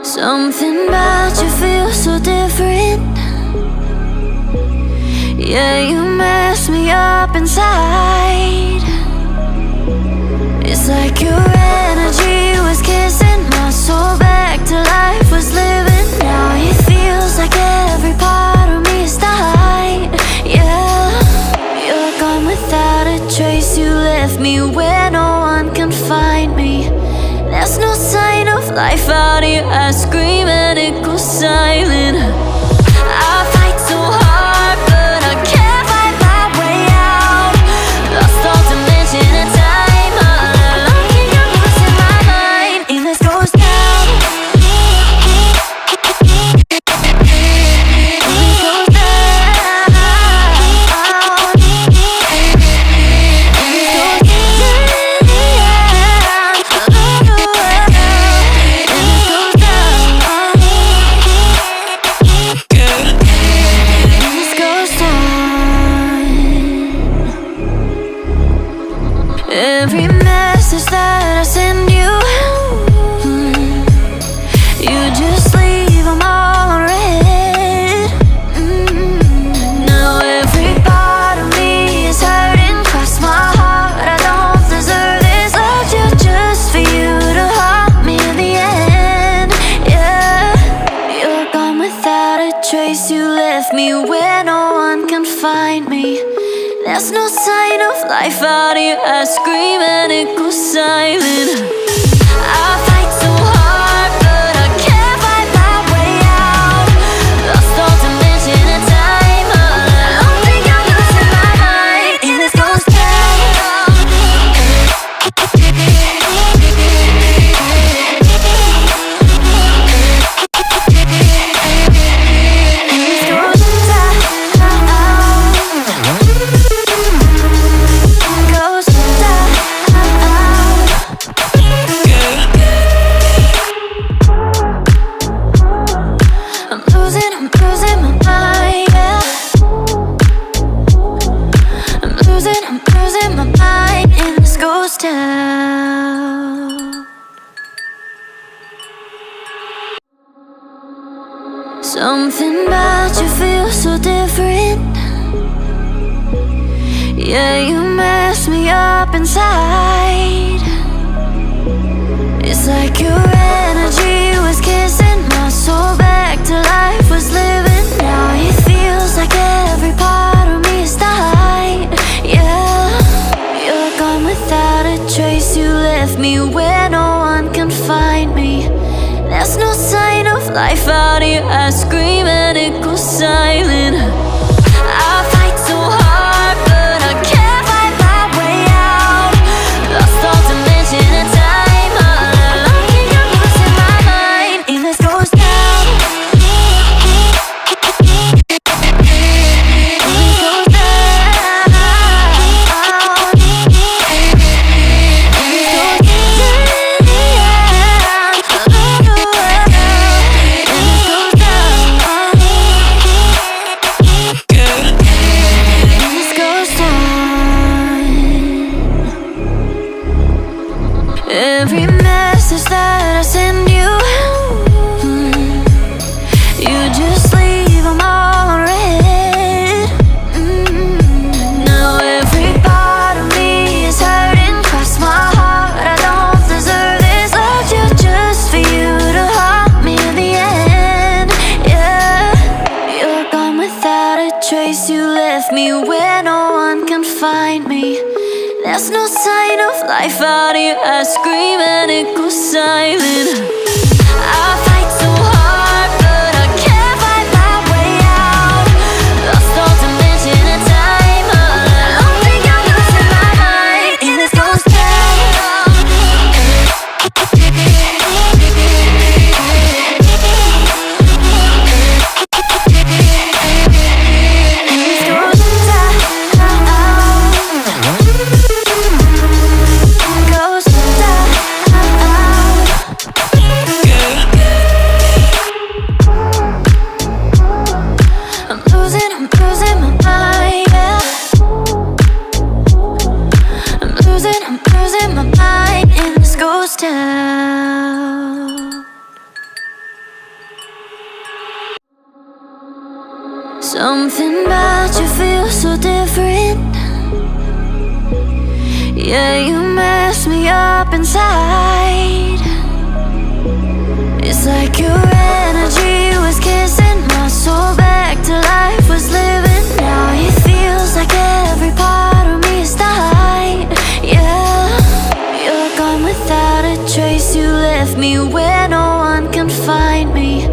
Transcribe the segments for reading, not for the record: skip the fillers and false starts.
Something about you feels so different. Yeah, you mess me up inside. It's like your energy was kissing my soul back to life, was living. Now it feels like every part of me is dying. Yeah, you're gone without a trace. You left me where no one can find me. There's no sign of life out here. I scream and it goes silent. I fight so hard, but I can't find my way out. Lost all dimension and time. All alone, I'm losing my mind. And this goes down. Every message that I send you, you just leave them all unread. Now every part of me is hurting. Cross my heart, I don't deserve this. Loved you just for you to haunt me in the end. Yeah, you're gone without a trace. You left me where no one can find me. There's no sign of life out here. I scream and it goes silent. I fight so hard, but I can't find my way out. Lost all dimension and time. I don't think I'm losing my mind. And this goes down. Something about you feels so different. Yeah, you mess me up inside. It's like your energy was kissing my soul back to life, was living. Now it feels like every part of me is dying. Yeah, you're gone without a trace. You left me where no one can find me. There's no sign of life out here. I scream and it goes silent. I fight so hard, but I can't find my way out. Lost all dimension and time. All alone, I'm losing my mind. And this goes down. Every message that I send you, you just leave them all unread. Now every part of me is hurting. Cross my heart, I don't deserve this. Loved you just for you to haunt me in the end. Yeah, you're gone without a trace. You left me where no one can find me. There's no sign of life out here. I scream and it goes silent. I fight so hard, but I can't find my way out. Lost all dimension and time. I don't think I'm losing my mind. And this goes down. Goes down. Something about you feels so different. Yeah, you mess me up inside. It's like your energy was kissing my soul back to life, was living. Now it feels like every part of me is died. Yeah, you're gone without a trace. You left me where no one can find me.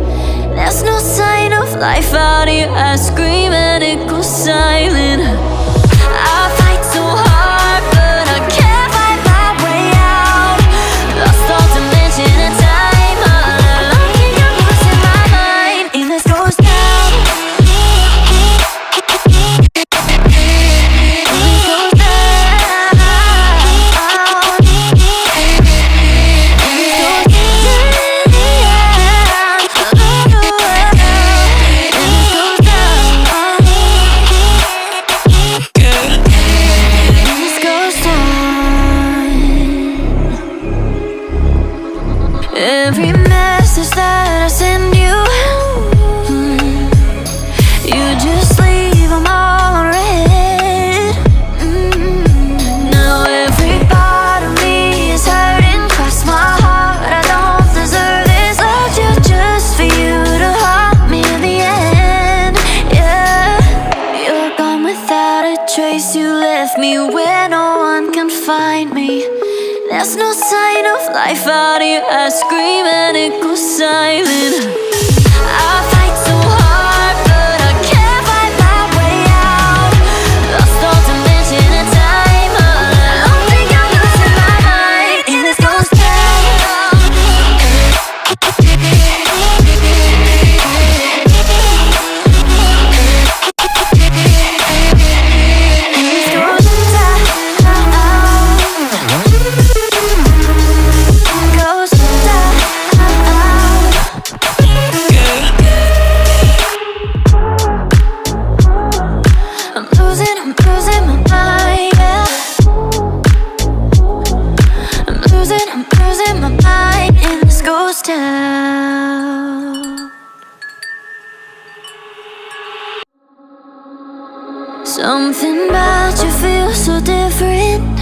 There's no sign of life out here. I scream and it goes silent. I fight so hard, but I can't find my way out. Lost all dimension and time. All alone, keep your voice in my mind. And this goes down. Every message that I send you, you just leave them all unread. Now every part of me is hurting. Cross my heart, I don't deserve this. Loved you just for you to haunt me in the end. Yeah, you're gone without a trace. You left me where no one can find me. There's no sign of life out here. I scream and it goes silent. I fight so hard, but I can't find my way out. Lost all dimension and time. All alone, think I'm losing my mind. And this goes down. Something about you feels so different.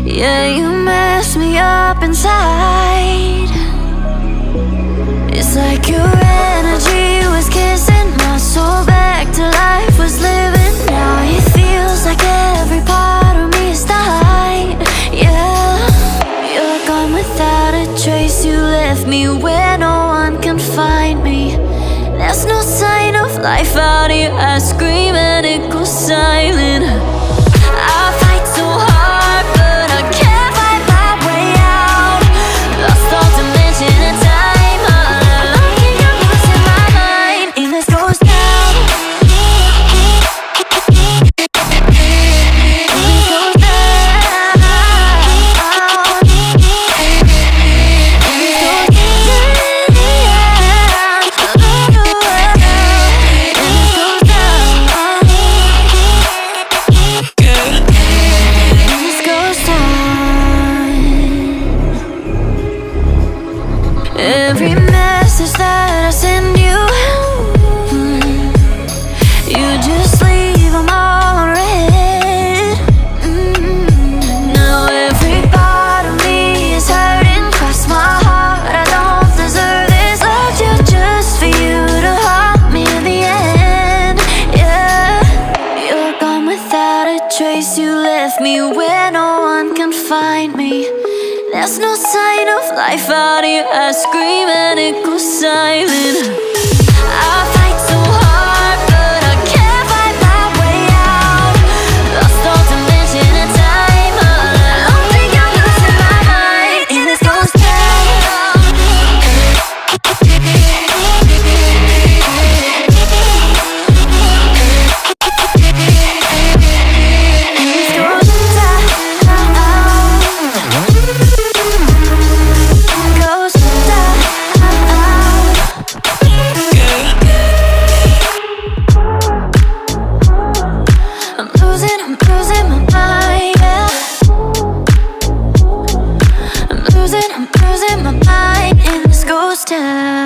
Yeah, you mess me up inside. It's like your energy was kissing my soul back to life, was living. Now it feels like every part of me is died. Yeah, you're gone without a trace. You left me where no one can find me. There's no sign of life out here. I scream and it goes silent. I fight so hard, but I can't find my way out. Lost all dimension and time. All alone, keep your voice in my mind. And this goes down. Every message that I send you, you just leave them all unread. Now every part of me is hurting. Cross my heart, I don't deserve this. Loved you just for you to haunt me in the end. Yeah, you're gone without a trace. You left me where no one can find me. There's no sign of life out here. I scream and it goes silent. I fight so hard, but I can't find my way out. Lost all dimension and time. All alone, think I'm losing my mind. And this goes down. I'm losing my mind in this ghost town.